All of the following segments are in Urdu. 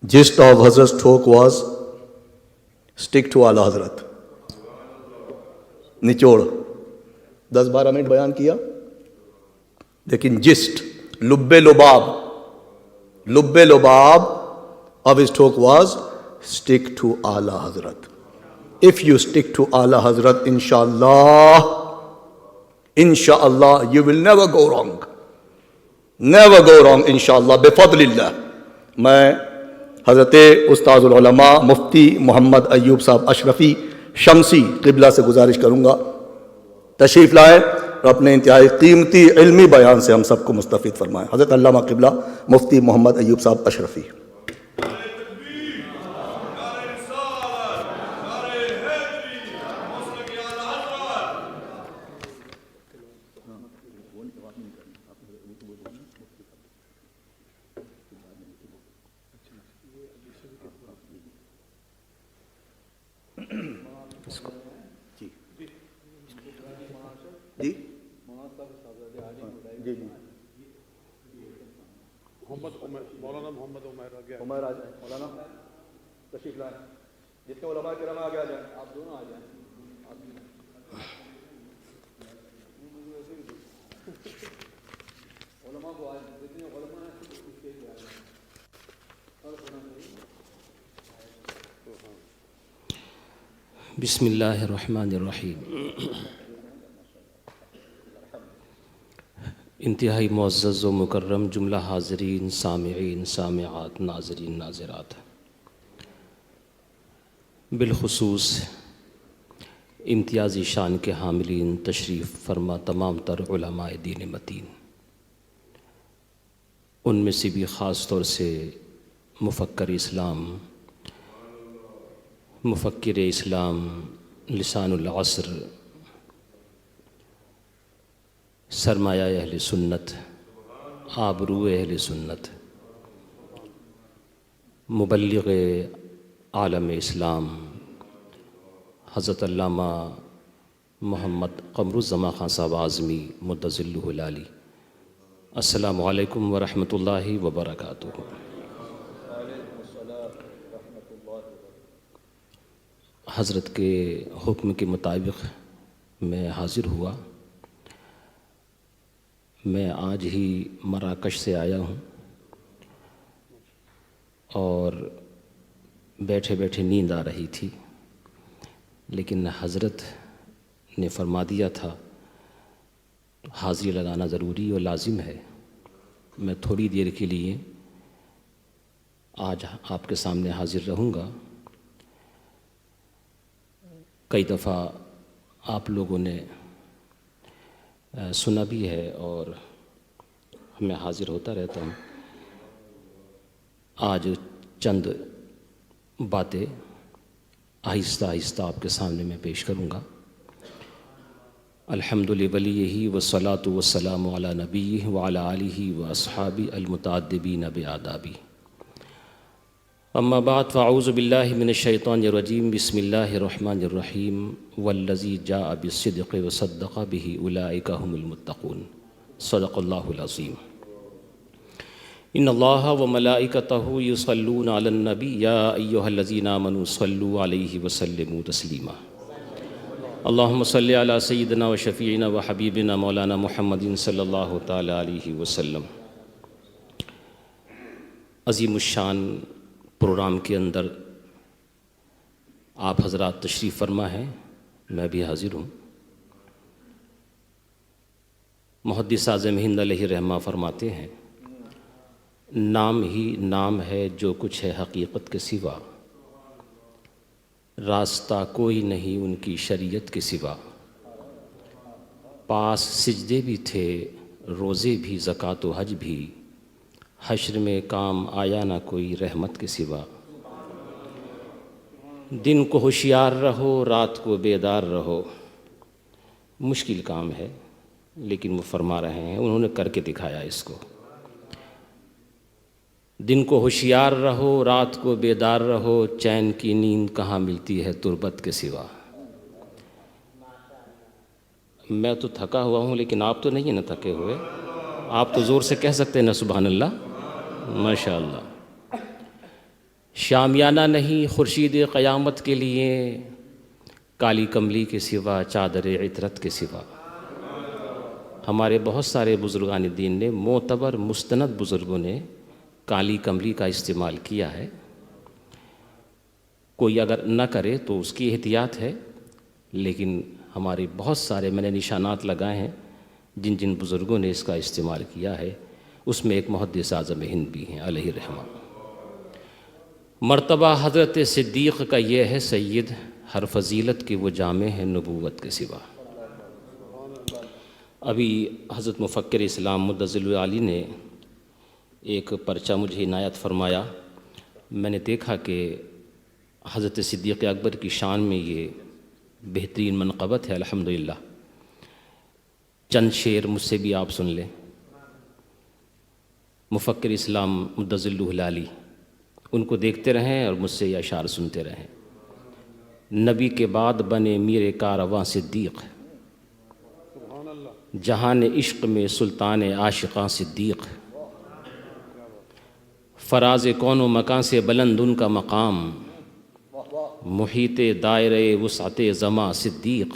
Gist of Hazrat's talk was stick to Ala Hazrat. نچوڑ 10-12 منٹ بیان کیا, لیکن جسٹ لب لباب of his talk was stick to Ala Hazrat. If you stick to Ala Hazrat, inshallah you will never go wrong. Never go wrong inshallah بفضلillah. میں حضرت استاذ العلماء مفتی محمد ایوب صاحب اشرفی شمسی قبلہ سے گزارش کروں گا تشریف لائیں اور اپنے انتہائی قیمتی علمی بیان سے ہم سب کو مستفید فرمائیں. حضرت علامہ قبلہ مفتی محمد ایوب صاحب اشرفی. مولانا محمد عمر آ جائیں, مولانا تشریف لائیں, جس کے علماء کرام آگے آ جائیں, آپ دونوں آ جائیں. علماء کو آج جتنے علماء ہیں بسم اللہ الرحمن الرحیم. انتہائی معزز و مکرم جملہ حاضرین, سامعین, سامعات, ناظرین, ناظرات, بالخصوص امتیازی شان کے حاملین تشریف فرما تمام تر علماء دین متین, ان میں سے بھی خاص طور سے مفکر اسلام, لسان العصر, سرمایہ اہل سنت, آبرو اہل سنت, مبلغ عالم اسلام حضرت علامہ محمد قمر الزمان خان صاحب اعظمی مدظلہ العالی, السلام علیکم ورحمۃ اللہ وبرکاتہ. حضرت کے حکم کے مطابق میں حاضر ہوا. میں آج ہی مراکش سے آیا ہوں اور بیٹھے بیٹھے نیند آ رہی تھی, لیکن حضرت نے فرما دیا تھا حاضری لگانا ضروری اور لازم ہے. میں تھوڑی دیر کے لیے آج آپ کے سامنے حاضر رہوں گا. کئی دفعہ آپ لوگوں نے سنا بھی ہے اور میں حاضر ہوتا رہتا ہوں. آج چند باتیں آہستہ آہستہ آپ کے سامنے میں پیش کروں گا. الحمد لولیہ والصلاۃ والسلام علی نبیہ وعلی آلہ واصحابہ المتعدبین بآدابہ. اما بعد فاعوذ باللہ من الشیطان الرجیم. بسم اللہ الرحمن الرحیم. والذی جاء بالصدق وصدق بہ اولئک هم المتقون. صدق اللہ العظیم. ان اللہ وملائکتہ یصلون علی النبی یا ایہا الذین آمنوا صلوا علیہ وسلموا تسلیما. اللہم صلی علی سیدنا و شفیعنا و حبیبنا مولانا محمد صلی اللہ تعالی علیہ وسلم. عظیم الشان پروگرام کے اندر آپ حضرات تشریف فرما ہیں, میں بھی حاضر ہوں. محدث اعظم ہند علیہ رحمہ فرماتے ہیں, نام ہی نام ہے جو کچھ ہے حقیقت کے سوا, راستہ کوئی نہیں ان کی شریعت کے سوا. پاس سجدے بھی تھے, روزے بھی, زکوٰۃ و حج بھی, حشر میں کام آیا نہ کوئی رحمت کے سوا. دن کو ہوشیار رہو, رات کو بیدار رہو. مشکل کام ہے لیکن وہ فرما رہے ہیں, انہوں نے کر کے دکھایا اس کو. دن کو ہوشیار رہو, رات کو بیدار رہو, چین کی نیند کہاں ملتی ہے تربت کے سوا. میں تو تھکا ہوا ہوں لیکن آپ تو نہیں ہیں نا تھکے ہوئے, آپ تو زور سے کہہ سکتے ہیں نا سبحان اللہ. ماشاء اللہ. شامیانہ نہیں خورشید قیامت کے لیے، کالی کملی کے سوا چادر عطرت کے سوا۔ ہمارے بہت سارے بزرگان دین نے، معتبر مستند بزرگوں نے کالی کملی کا استعمال کیا ہے۔ کوئی اگر نہ کرے تو اس کی احتیاط ہے، لیکن ہمارے بہت سارے میں نے نشانات لگائے ہیں جن جن بزرگوں نے اس کا استعمال کیا ہے، اس میں ایک محدث اعظم ہند بھی ہیں علیہ رحمہ۔ مرتبہ حضرت صدیق کا یہ ہے سید، ہر فضیلت کے وہ جامع ہے نبوت کے سوا۔ ابھی حضرت مفکر اسلام مدظل علی نے ایک پرچہ مجھے عنایت فرمایا، میں نے دیکھا کہ حضرت صدیق اکبر کی شان میں یہ بہترین منقبت ہے الحمدللہ۔ چند شعر مجھ سے بھی آپ سن لیں۔ مفکر اسلام مدظل علی، ان کو دیکھتے رہیں اور مجھ سے یہ اشعار سنتے رہیں۔ نبی کے بعد بنے میر کارواں صدیق، جہان عشق میں سلطان عاشقاں صدیق، فراز کون و مکان سے بلند ان کا مقام، محیط دائرہ وسعت زماں صدیق۔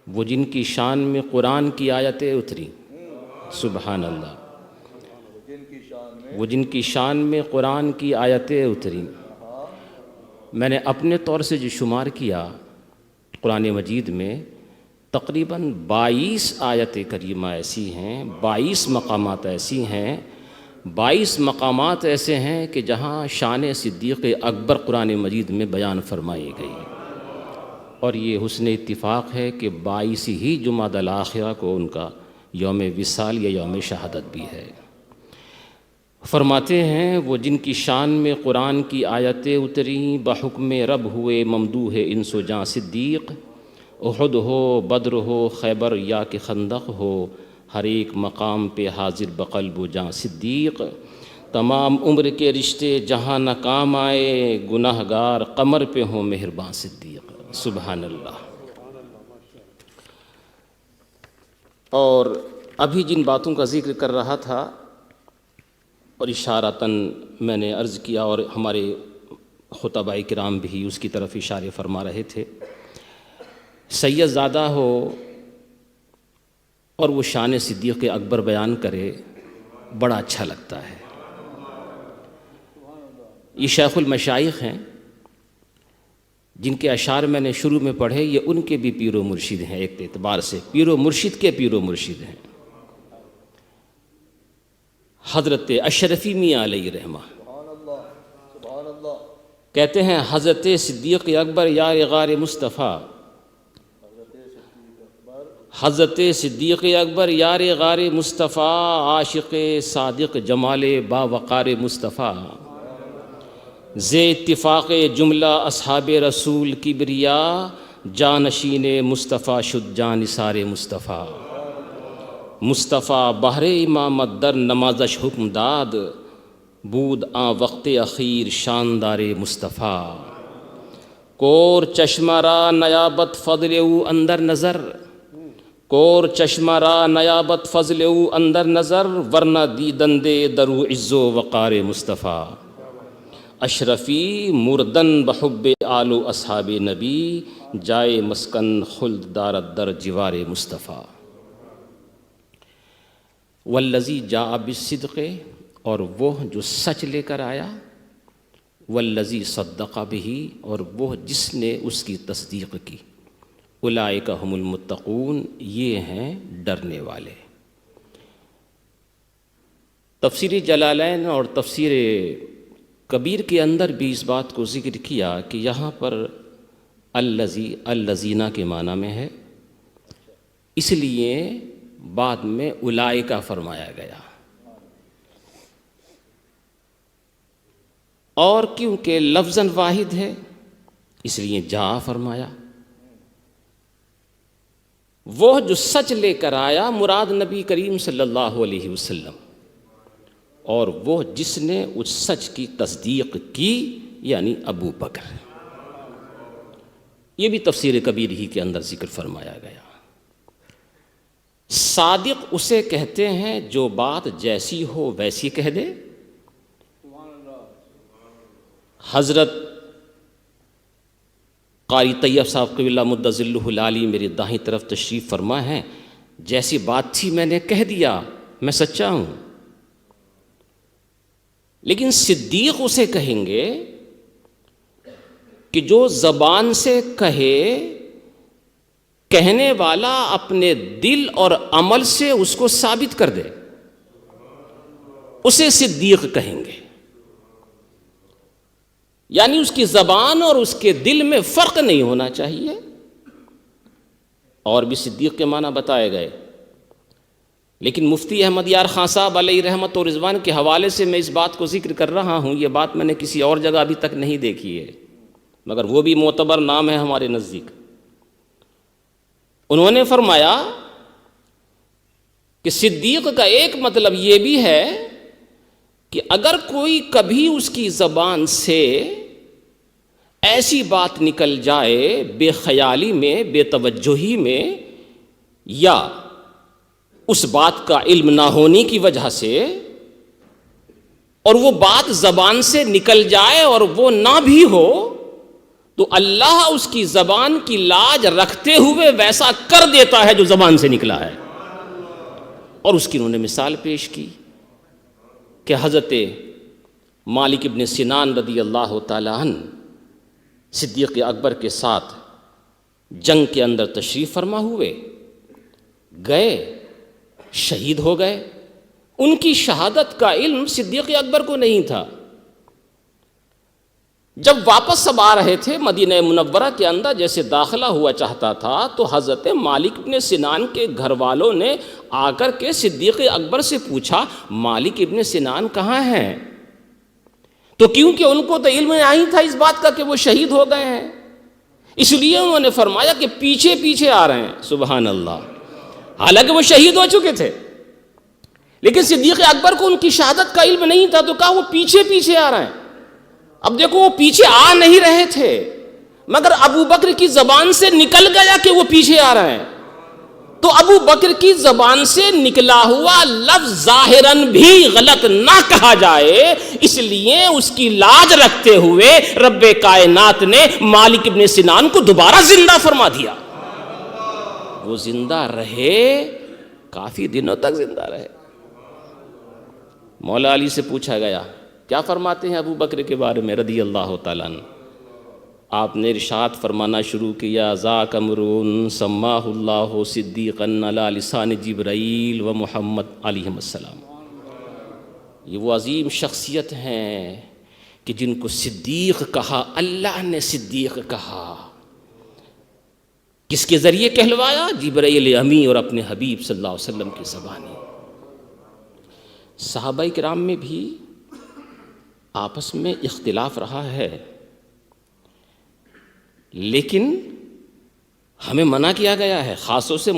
وہ جن کی شان میں قرآن کی آیتیں اتری، سبحان اللہ، وہ جن کی شان میں قرآن کی آیتیں اتری۔ میں نے اپنے طور سے جو شمار کیا قرآن مجید میں تقریباً 22 آیت کریمہ ایسی ہیں، 22 مقامات ایسی ہیں، 22 مقامات ایسے ہیں کہ جہاں شان صدیق اکبر قرآن مجید میں بیان فرمائی گئی، اور یہ حسن اتفاق ہے کہ 22 ہی جمادی الاخرہ کو ان کا یوم وصال یا یوم شہادت بھی ہے۔ فرماتے ہیں وہ جن کی شان میں قرآن کی آیتیں اتریں، بحکم رب ہوئے ممدوح انس و جاں صدیق۔ احد ہو، بدر ہو، خیبر یا کہ خندق ہو، ہر ایک مقام پہ حاضر بقلب و جاں صدیق۔ تمام عمر کے رشتے جہاں نہ کام آئے، گناہ گار قمر پہ ہوں مہرباں صدیق۔ سبحان اللہ۔ اور ابھی جن باتوں کا ذکر کر رہا تھا اور اشارتاً میں نے عرض کیا، اور ہمارے خطباء کرام بھی اس کی طرف اشارے فرما رہے تھے، سید زادہ ہو اور وہ شان صدیق اکبر بیان کرے، بڑا اچھا لگتا ہے۔ یہ شیخ المشائخ ہیں جن کے اشعار میں نے شروع میں پڑھے، یہ ان کے بھی پیر و مرشد ہیں، ایک اعتبار سے پیر و مرشد کے پیر و مرشد ہیں، حضرت اشرفی میاں علیہ رحمہ۔ کہتے ہیں حضرت صدیق اکبر یار غار مصطفیٰ، حضرت صدیق اکبر یار غار مصطفیٰ، عاشق صادق جمال باوقار مصطفیٰ، زِ اتفاق جملہ اصحاب رسول کبریا، جانشین مصطفیٰ شد جان نثار مصطفیٰ۔ مصطفیٰ بہر امامت در نمازش حکم داد، بود آن وقت اخیر شاندار مصطفیٰ۔ کور چشمہ را نیابت فضل او اندر نظر، کور چشمہ را نیابت فضل او اندر نظر، ورنہ دیدندے درو عز و وقار مصطفیٰ۔ اشرفی مردن بحب آل و اصحاب نبی، جائے مسکن خلد دارت در جوار مصطفیٰ۔ والذی جاء بالصدق، اور وہ جو سچ لے کر آیا، والذی صدق بہ، اور وہ جس نے اس کی تصدیق کی، اولئک هم المتقون، یہ ہیں ڈرنے والے۔ تفسیر جلالین اور تفسیر کبیر کے اندر بھی اس بات کو ذکر کیا کہ یہاں پر الذی الذین کے معنی میں ہے، اس لیے بعد میں اولئک فرمایا گیا، اور کیونکہ لفظاً واحد ہے اس لیے جا فرمایا۔ وہ جو سچ لے کر آیا مراد نبی کریم صلی اللہ علیہ وسلم، اور وہ جس نے اس سچ کی تصدیق کی یعنی ابو بکر۔ یہ بھی تفسیر کبیر ہی کے اندر ذکر فرمایا گیا۔ صادق اسے کہتے ہیں جو بات جیسی ہو ویسی کہہ دے، حضرت قاری طیب صاحب قبلہ اللہ مد ظلہ العالی میری دائیں طرف تشریف فرما ہیں. جیسی بات تھی میں نے کہہ دیا، میں سچا ہوں. لیکن صدیق اسے کہیں گے کہ جو زبان سے کہے، کہنے والا اپنے دل اور عمل سے اس کو ثابت کر دے، اسے صدیق کہیں گے. یعنی اس کی زبان اور اس کے دل میں فرق نہیں ہونا چاہیے. اور بھی صدیق کے معنی بتائے گئے، لیکن مفتی احمد یار خان صاحب علیہ رحمت و رضوان کے حوالے سے میں اس بات کو ذکر کر رہا ہوں. یہ بات میں نے کسی اور جگہ ابھی تک نہیں دیکھی ہے، مگر وہ بھی معتبر نام ہے ہمارے نزدیک. انہوں نے فرمایا کہ صدیق کا ایک مطلب یہ بھی ہے کہ اگر کوئی کبھی اس کی زبان سے ایسی بات نکل جائے بے خیالی میں، بے توجہی میں، یا اس بات کا علم نہ ہونے کی وجہ سے، اور وہ بات زبان سے نکل جائے اور وہ نہ بھی ہو، تو اللہ اس کی زبان کی لاج رکھتے ہوئے ویسا کر دیتا ہے جو زبان سے نکلا ہے. اور اس کی انہوں نے مثال پیش کی کہ حضرت مالک ابن سنان رضی اللہ تعالی عنہ صدیق اکبر کے ساتھ جنگ کے اندر تشریف فرما ہوئے، گئے، شہید ہو گئے. ان کی شہادت کا علم صدیق اکبر کو نہیں تھا. جب واپس سب آ رہے تھے مدینہ منورہ کے اندر، جیسے داخلہ ہوا چاہتا تھا، تو حضرت مالک ابن سنان کے گھر والوں نے آ کر کے صدیق اکبر سے پوچھا مالک ابن سنان کہاں ہیں؟ تو کیونکہ ان کو تو علم نہیں تھا اس بات کا کہ وہ شہید ہو گئے ہیں، اس لیے انہوں نے فرمایا کہ پیچھے پیچھے آ رہے ہیں. سبحان اللہ. حالانکہ وہ شہید ہو چکے تھے، لیکن صدیق اکبر کو ان کی شہادت کا علم نہیں تھا، تو کہا وہ پیچھے پیچھے آ رہے ہیں. اب دیکھو، وہ پیچھے آ نہیں رہے تھے، مگر ابو بکر کی زبان سے نکل گیا کہ وہ پیچھے آ رہے ہیں. تو ابو بکر کی زبان سے نکلا ہوا لفظ ظاہراً بھی غلط نہ کہا جائے، اس لیے اس کی لاج رکھتے ہوئے رب کائنات نے مالک ابن سنان کو دوبارہ زندہ فرما دیا. وہ زندہ رہے، کافی دنوں تک زندہ رہے. مولا علی سے پوچھا گیا کیا فرماتے ہیں ابو بکر کے بارے میں رضی اللہ تعالیٰ عنہ؟ آپ نے ارشاد فرمانا شروع کیا، ذاک امرؤ سماہ اللہ صدیقا علی لسان جبرائیل و محمد علیہ السلام. یہ وہ عظیم شخصیت ہیں کہ جن کو صدیق کہا، اللہ نے صدیق کہا. کس کے ذریعے کہلوایا؟ جبرائیل امی اور اپنے حبیب صلی اللہ علیہ وسلم کی زبانی. صحابہ کرام میں بھی آپس میں اختلاف رہا ہے، لیکن ہمیں منع کیا گیا ہے خاص طور سے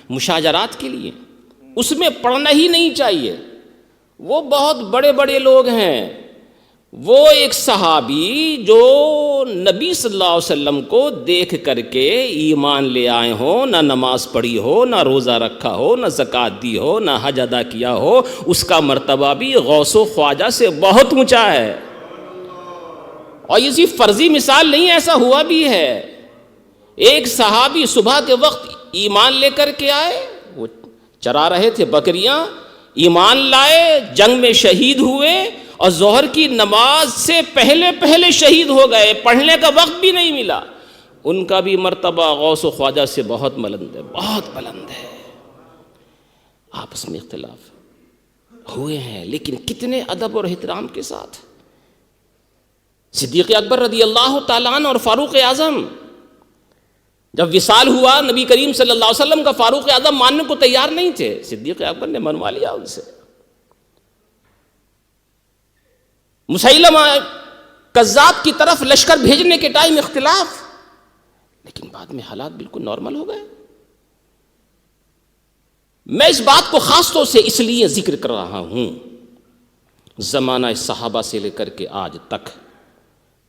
مشاجرات کے لیے. اس میں پڑھنا ہی نہیں چاہیے. وہ بہت بڑے بڑے لوگ ہیں. وہ ایک صحابی جو نبی صلی اللہ علیہ وسلم کو دیکھ کر کے ایمان لے آئے ہوں، نہ نماز پڑھی ہو، نہ روزہ رکھا ہو، نہ زکوٰۃ دی ہو، نہ حج ادا کیا ہو، اس کا مرتبہ بھی غوث و خواجہ سے بہت اونچا ہے. اور یہ صرف فرضی مثال نہیں، ایسا ہوا بھی ہے. ایک صحابی صبح کے وقت ایمان لے کر کے آئے، وہ چرا رہے تھے بکریاں، ایمان لائے، جنگ میں شہید ہوئے، اور ظہر کی نماز سے پہلے شہید ہو گئے، پڑھنے کا وقت بھی نہیں ملا. ان کا بھی مرتبہ غوث و خواجہ سے بہت بلند ہے، بہت بلند ہے. آپس میں اختلاف ہوئے ہیں، لیکن کتنے ادب اور احترام کے ساتھ. صدیق اکبر رضی اللہ تعالیٰ عنہ اور فاروق اعظم جب وصال ہوا نبی کریم صلی اللہ علیہ وسلم کا، فاروق اعظم ماننے کو تیار نہیں تھے. صدیق اکبر نے منوا لیا ان سے. مسیلمہ کذاب کی طرف لشکر بھیجنے کے ٹائم اختلاف، لیکن بعد میں حالات بالکل نارمل ہو گئے. میں اس بات کو خاص طور سے اس لیے ذکر کر رہا ہوں، زمانہ صحابہ سے لے کر کے آج تک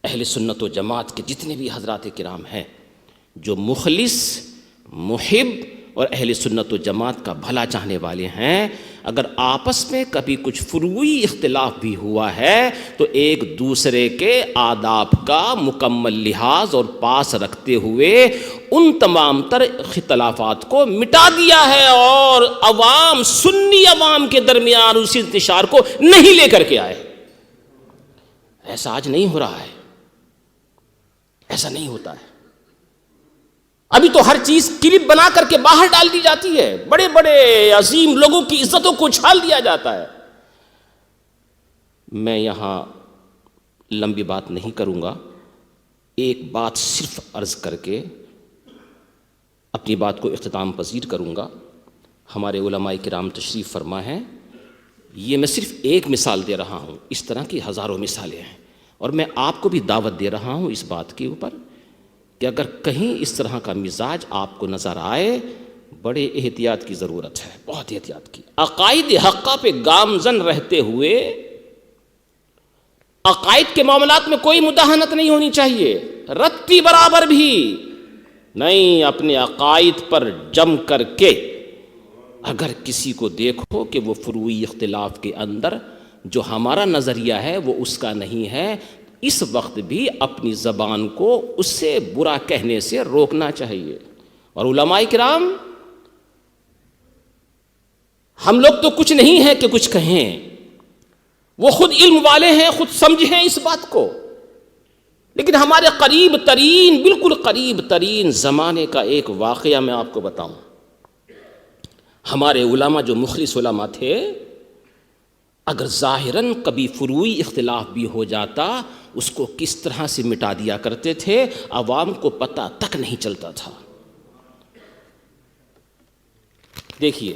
اہل سنت و جماعت کے جتنے بھی حضرات کرام ہیں جو مخلص، محب اور اہل سنت و جماعت کا بھلا چاہنے والے ہیں، اگر آپس میں کبھی کچھ فروعی اختلاف بھی ہوا ہے تو ایک دوسرے کے آداب کا مکمل لحاظ اور پاس رکھتے ہوئے ان تمام تر اختلافات کو مٹا دیا ہے، اور عوام، سنی عوام کے درمیان اس انتشار کو نہیں لے کر کے آئے۔ ایسا آج نہیں ہو رہا ہے، ایسا نہیں ہوتا ہے۔ ابھی تو ہر چیز کلپ بنا کر کے باہر ڈال دی جاتی ہے، بڑے بڑے عظیم لوگوں کی عزتوں کو اچھال دیا جاتا ہے۔ میں یہاں لمبی بات نہیں کروں گا، ایک بات صرف عرض کر کے اپنی بات کو اختتام پذیر کروں گا۔ ہمارے علماء کرام تشریف فرما ہیں، یہ میں صرف ایک مثال دے رہا ہوں، اس طرح کی ہزاروں مثالیں ہیں، اور میں آپ کو بھی دعوت دے رہا ہوں اس بات کے اوپر کہ اگر کہیں اس طرح کا مزاج آپ کو نظر آئے، بڑے احتیاط کی ضرورت ہے، بہت احتیاط کی۔ عقائد حقہ پہ گامزن رہتے ہوئے عقائد کے معاملات میں کوئی مداہنت نہیں ہونی چاہیے، رتی برابر بھی نہیں۔ اپنے عقائد پر جم کر کے اگر کسی کو دیکھو کہ وہ فروعی اختلاف کے اندر جو ہمارا نظریہ ہے وہ اس کا نہیں ہے، اس وقت بھی اپنی زبان کو اس سے برا کہنے سے روکنا چاہیے۔ اور علماء کرام، ہم لوگ تو کچھ نہیں ہے کہ کچھ کہیں، وہ خود علم والے ہیں، خود سمجھیں اس بات کو، لیکن ہمارے قریب ترین، بالکل قریب ترین زمانے کا ایک واقعہ میں آپ کو بتاؤں۔ ہمارے علماء جو مخلص علماء تھے، اگر ظاہراً کبھی فروعی اختلاف بھی ہو جاتا، اس کو کس طرح سے مٹا دیا کرتے تھے، عوام کو پتہ تک نہیں چلتا تھا۔ دیکھیے،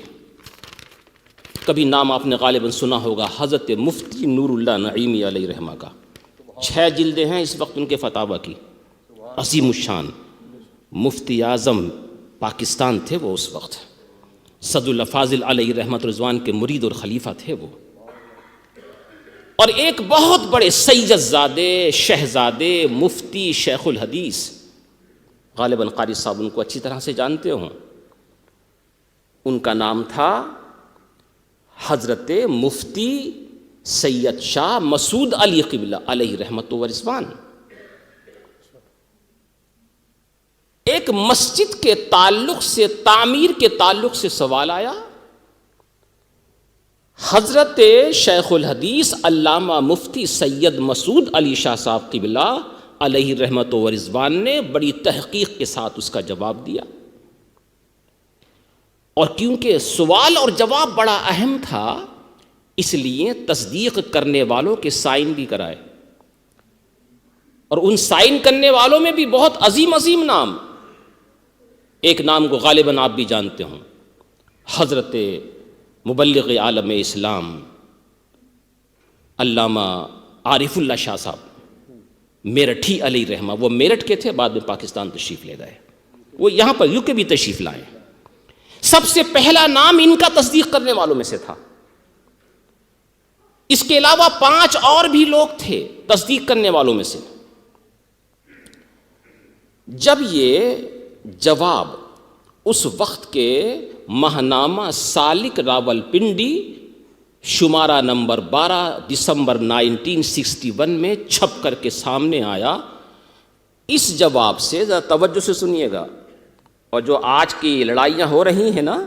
کبھی نام آپ نے غالباً سنا ہوگا حضرت مفتی نور اللہ نعیمی علیہ رحمہ کا، 6 جلدیں ہیں اس وقت ان کے فتاویٰ کی، عظیم الشان مفتی اعظم پاکستان تھے وہ اس وقت، صد اللہ فاضل علیہ رحمت رضوان کے مرید اور خلیفہ تھے وہ، اور ایک بہت بڑے سید زادے، شہزادے، مفتی، شیخ الحدیث، غالباً قاری صاحب ان کو اچھی طرح سے جانتے ہوں، ان کا نام تھا حضرت مفتی سید شاہ مسعود علی قبلہ علیہ رحمت و رضوان۔ ایک مسجد کے تعلق سے، تعمیر کے تعلق سے سوال آیا، حضرت شیخ الحدیث علامہ مفتی سید مسعود علی شاہ صاحب قبلہ علیہ رحمت و رضوان نے بڑی تحقیق کے ساتھ اس کا جواب دیا، اور کیونکہ سوال اور جواب بڑا اہم تھا اس لیے تصدیق کرنے والوں کے سائن بھی کرائے، اور ان سائن کرنے والوں میں بھی بہت عظیم عظیم نام، ایک نام کو غالباً آپ بھی جانتے ہوں، حضرت مبلغ عالم اسلام علامہ عارف اللہ شاہ صاحب میرٹھی علیہ رحمہ، وہ میرٹھ کے تھے، بعد میں پاکستان تشریف لے گئے، وہ یہاں پر UK بھی تشریف لائے۔ سب سے پہلا نام ان کا تصدیق کرنے والوں میں سے تھا، اس کے علاوہ 5 اور بھی لوگ تھے تصدیق کرنے والوں میں سے۔ جب یہ جواب اس وقت کے ماہنامہ سالک راول پنڈی شمارہ نمبر 12 دسمبر 1961 میں چھپ کر کے سامنے آیا، اس جواب سے ذرا توجہ سے سنیے گا، اور جو آج کی لڑائیاں ہو رہی ہیں نا،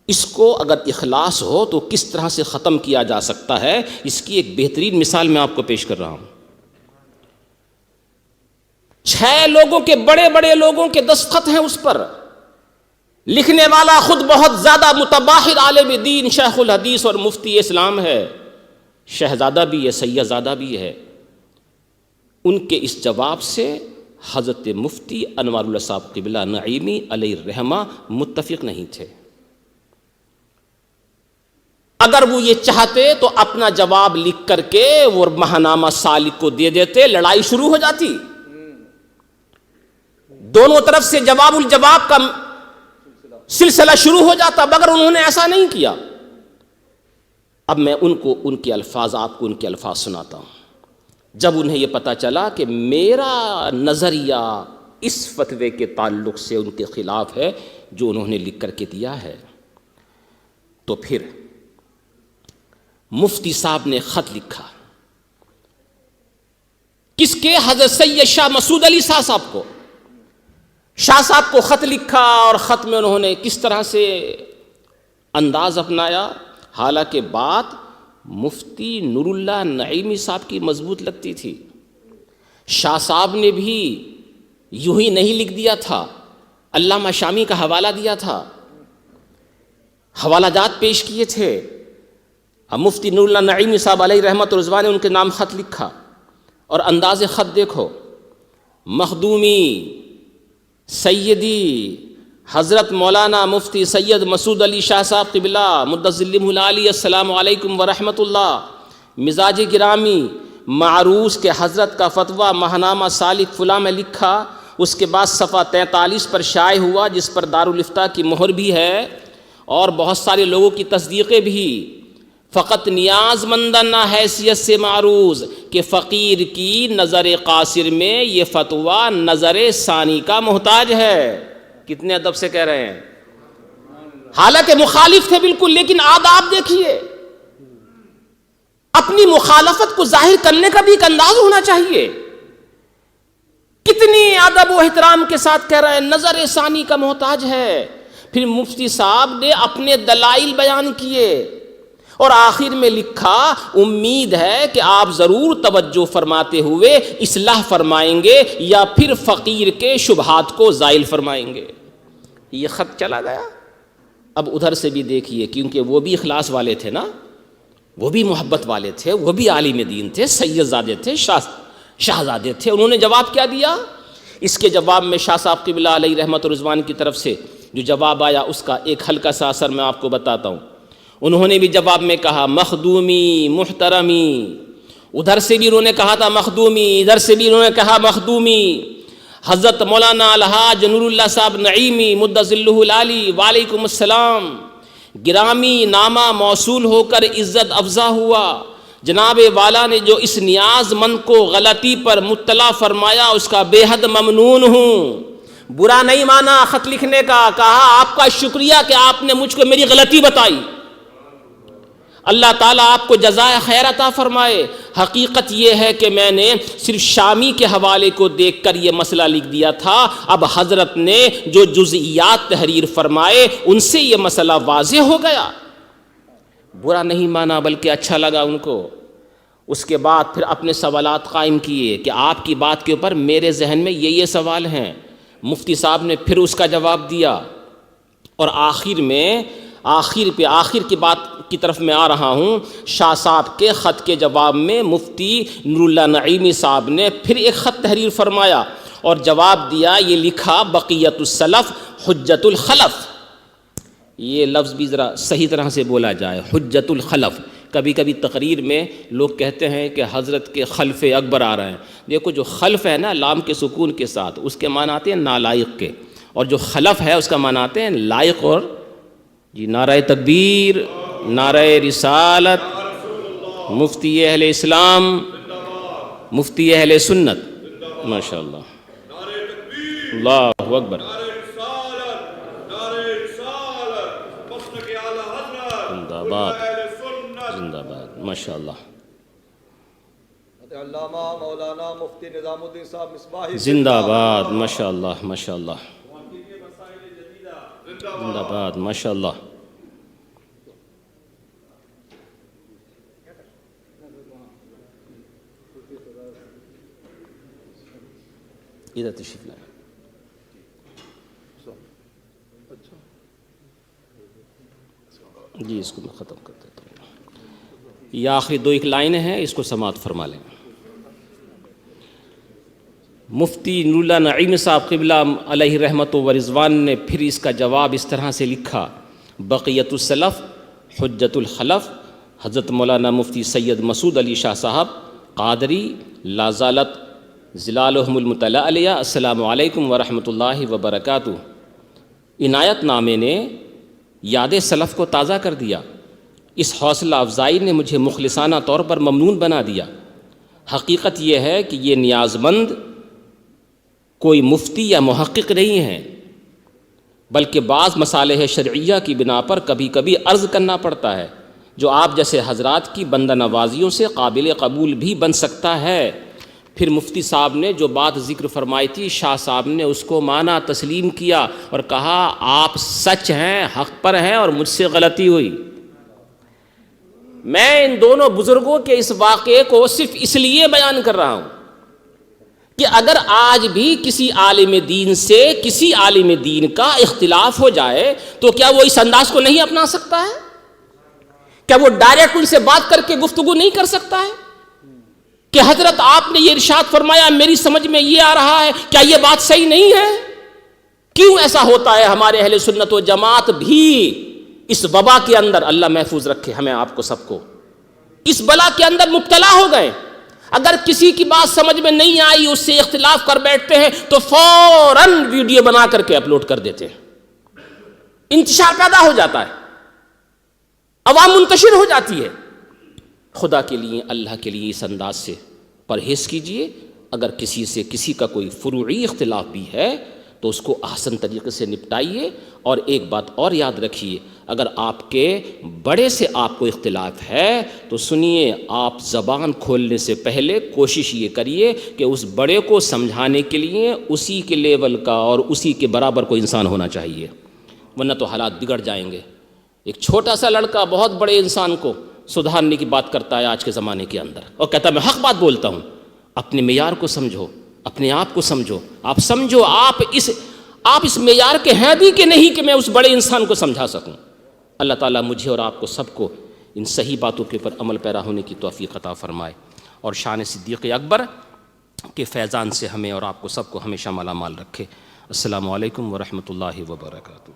اس کو اگر اخلاص ہو تو کس طرح سے ختم کیا جا سکتا ہے، اس کی ایک بہترین مثال میں آپ کو پیش کر رہا ہوں۔ 6 لوگوں کے، بڑے بڑے لوگوں کے دستخط ہیں اس پر، لکھنے والا خود بہت زیادہ متباحر عالم دین شیخ الحدیث اور مفتی اسلام ہے، شہزادہ بھی ہے، سیدزادہ بھی ہے۔ ان کے اس جواب سے حضرت مفتی انوار اللہ صاحب قبلہ نعیمی علیہ الرحمہ متفق نہیں تھے۔ اگر وہ یہ چاہتے تو اپنا جواب لکھ کر کے وہ ماہنامہ سالک کو دے دیتے، لڑائی شروع ہو جاتی، دونوں طرف سے جواب الجواب کا سلسلہ شروع ہو جاتا، مگر انہوں نے ایسا نہیں کیا۔ اب میں ان کو ان کے الفاظ، آپ کو ان کے الفاظ سناتا ہوں۔ جب انہیں یہ پتا چلا کہ میرا نظریہ اس فتوے کے تعلق سے ان کے خلاف ہے، جو انہوں نے لکھ کر کے دیا ہے۔ تو پھر مفتی صاحب نے خط لکھا، کس کے؟ حضرت سید شاہ مسعود علی شاہ صاحب کو۔ شاہ صاحب کو خط لکھا، اور خط میں انہوں نے کس طرح سے انداز اپنایا، حالانکہ بات مفتی نور اللہ نعیمی صاحب کی مضبوط لگتی تھی۔ شاہ صاحب نے بھی یوں ہی نہیں لکھ دیا تھا، علامہ شامی کا حوالہ دیا تھا، حوالہ جات پیش کیے تھے۔ اب مفتی نور اللہ نعیمی صاحب علیہ رحمت و رضوان نے ان کے نام خط لکھا، اور انداز خط دیکھو، مخدومی سیدی حضرت مولانا مفتی سید مسعود علی شاہ صاحب قبلہ مدظلہ العالی السلام علیکم ورحمۃ اللہ، مزاج گرامی معروض کے حضرت کا فتویٰ ماہنامہ سالک فلاں میں لکھا۔ اس کے بعد صفحہ 43 پر شائع ہوا، جس پر دارالفتاء کی مہر بھی ہے اور بہت سارے لوگوں کی تصدیقیں بھی۔ فقط نیاز مندانہ حیثیت سے معروض کہ فقیر کی نظر قاصر میں یہ فتویٰ نظر ثانی کا محتاج ہے۔ کتنے ادب سے کہہ رہے ہیں، حالانکہ مخالف تھے بالکل، لیکن آداب دیکھیے، اپنی مخالفت کو ظاہر کرنے کا بھی ایک انداز ہونا چاہیے۔ کتنی ادب و احترام کے ساتھ کہہ رہے ہیں نظر ثانی کا محتاج ہے۔ پھر مفتی صاحب نے اپنے دلائل بیان کیے، اور آخر میں لکھا، امید ہے کہ آپ ضرور توجہ فرماتے ہوئے اصلاح فرمائیں گے یا پھر فقیر کے شبہات کو زائل فرمائیں گے۔ یہ خط چلا گیا۔ اب ادھر سے بھی دیکھیے، کیونکہ وہ بھی اخلاص والے تھے نا، وہ بھی محبت والے تھے، وہ بھی عالم دین تھے، سید زادے تھے، شاہزادے تھے۔ انہوں نے جواب کیا دیا؟ اس کے جواب میں شاہ صاحب قبلہ علیہ رحمت و رضوان کی طرف سے جو جواب آیا، اس کا ایک ہلکا سا اثر میں آپ کو بتاتا ہوں۔ انہوں نے بھی جواب میں کہا، مخدومی محترمی۔ ادھر سے بھی انہوں نے کہا تھا مخدومی، ادھر سے بھی انہوں نے کہا مخدومی۔ حضرت مولانا الحاج نور اللہ صاحب نعیمی مدظلہ العالی وعلیکم السلام، گرامی نامہ موصول ہو کر عزت افزا ہوا۔ جناب والا نے جو اس نیاز مند کو غلطی پر مطلع فرمایا، اس کا بے حد ممنون ہوں۔ برا نہیں مانا خط لکھنے کا، کہا آپ کا شکریہ کہ آپ نے مجھ کو میری غلطی بتائی، اللہ تعالیٰ آپ کو جزائے خیر عطا فرمائے۔ حقیقت یہ ہے کہ میں نے صرف شامی کے حوالے کو دیکھ کر یہ مسئلہ لکھ دیا تھا، اب حضرت نے جو جزئیات تحریر فرمائے ان سے یہ مسئلہ واضح ہو گیا۔ برا نہیں مانا بلکہ اچھا لگا ان کو۔ اس کے بعد پھر اپنے سوالات قائم کیے کہ آپ کی بات کے اوپر میرے ذہن میں یہ سوال ہیں۔ مفتی صاحب نے پھر اس کا جواب دیا، اور آخر کی بات کی طرف میں آ رہا ہوں۔ شاہ صاحب کے خط کے جواب میں مفتی نور اللہ نعیمی صاحب نے پھر ایک خط تحریر فرمایا اور جواب دیا، یہ لکھا، بقیت السلف حجت الخلف۔ یہ لفظ بھی ذرا صحیح طرح سے بولا جائے، حجت الخلف۔ کبھی کبھی تقریر میں لوگ کہتے ہیں کہ حضرت کے خلف اکبر آ رہے ہیں۔ دیکھو جو خلف ہے نا لام کے سکون کے ساتھ، اس کے معنی آتے ہیں نالائق کے، اور جو خلف ہے اس کا معنی آتے ہیں لائق اور جی۔ نعرہ تکبیر، نعرہ رسالت، مفتی اہل اسلام، مفتی اہل سنت، ماشاءاللہ، اللہ اکبر، زندہ باد، زندہ باد، ماشاءاللہ، علامہ مولانا مفتی نظام الدین صاحب مصباحی، زندہ باد، ماشاءاللہ، ماشاءاللہ، زندہ باد، ماشاءاللہ۔ ادھر تشریف لائیں۔ جی اس کو میں ختم کر دیتا ہوں۔ یہ آخری دو ایک لائنیں ہیں، اس کو سماعت فرما لیں۔ مفتی نور اللہ نعیمی صاحب قبلہ علیہ رحمت و رضوان نے پھر اس کا جواب اس طرح سے لکھا، بقیت السلف حجت الخلف، حضرت مولانا مفتی سید مسعود علی شاہ صاحب قادری لا زالت ظلالہم المطلع علیہ، السلام علیکم ورحمۃ اللہ وبرکاتہ۔ عنایت نامے نے یاد سلف کو تازہ کر دیا، اس حوصلہ افزائی نے مجھے مخلصانہ طور پر ممنون بنا دیا۔ حقیقت یہ ہے کہ یہ نیاز مند کوئی مفتی یا محقق نہیں ہے، بلکہ بعض مصالح شرعیہ کی بنا پر کبھی کبھی عرض کرنا پڑتا ہے، جو آپ جیسے حضرات کی بندہ نوازیوں سے قابل قبول بھی بن سکتا ہے۔ پھر مفتی صاحب نے جو بات ذکر فرمائی تھی، شاہ صاحب نے اس کو مانا، تسلیم کیا اور کہا آپ سچ ہیں، حق پر ہیں اور مجھ سے غلطی ہوئی۔ میں ان دونوں بزرگوں کے اس واقعے کو صرف اس لیے بیان کر رہا ہوں کہ اگر آج بھی کسی عالم دین سے کسی عالم دین کا اختلاف ہو جائے تو کیا وہ اس انداز کو نہیں اپنا سکتا ہے؟ کیا وہ ڈائریکٹ ان سے بات کر کے گفتگو نہیں کر سکتا ہے کہ حضرت آپ نے یہ ارشاد فرمایا، میری سمجھ میں یہ آ رہا ہے، کیا یہ بات صحیح نہیں ہے؟ کیوں ایسا ہوتا ہے؟ ہمارے اہل سنت و جماعت بھی اس وبا کے اندر، اللہ محفوظ رکھے ہمیں آپ کو سب کو، اس بلا کے اندر مبتلا ہو گئے۔ اگر کسی کی بات سمجھ میں نہیں آئی، اس سے اختلاف کر بیٹھتے ہیں تو فوراً ویڈیو بنا کر کے اپلوڈ کر دیتے ہیں، انتشار پیدا ہو جاتا ہے، عوام منتشر ہو جاتی ہے۔ خدا کے لیے، اللہ کے لیے اس انداز سے پرہیز کیجئے۔ اگر کسی سے کسی کا کوئی فروعی اختلاف بھی ہے تو اس کو احسن طریقے سے نپٹائیے۔ اور ایک بات اور یاد رکھیے، اگر آپ کے بڑے سے آپ کو اختلاف ہے تو سنیے، آپ زبان کھولنے سے پہلے کوشش یہ کریے کہ اس بڑے کو سمجھانے کے لیے اسی کے لیول کا اور اسی کے برابر کوئی انسان ہونا چاہیے، ورنہ تو حالات بگڑ جائیں گے۔ ایک چھوٹا سا لڑکا بہت بڑے انسان کو سدھارنے کی بات کرتا ہے آج کے زمانے کے اندر، اور کہتا ہے میں حق بات بولتا ہوں۔ اپنے معیار کو سمجھو، اپنے آپ کو سمجھو، آپ سمجھو آپ اس معیار کے ہیں بھی کہ نہیں کہ میں اس بڑے انسان کو سمجھا سکوں۔ اللہ تعالیٰ مجھے اور آپ کو سب کو ان صحیح باتوں کے اوپر عمل پیرا ہونے کی توفیق عطا فرمائے، اور شان صدیق اکبر کے فیضان سے ہمیں اور آپ کو سب کو ہمیشہ مالا مال رکھے۔ السلام علیکم ورحمۃ اللہ وبرکاتہ۔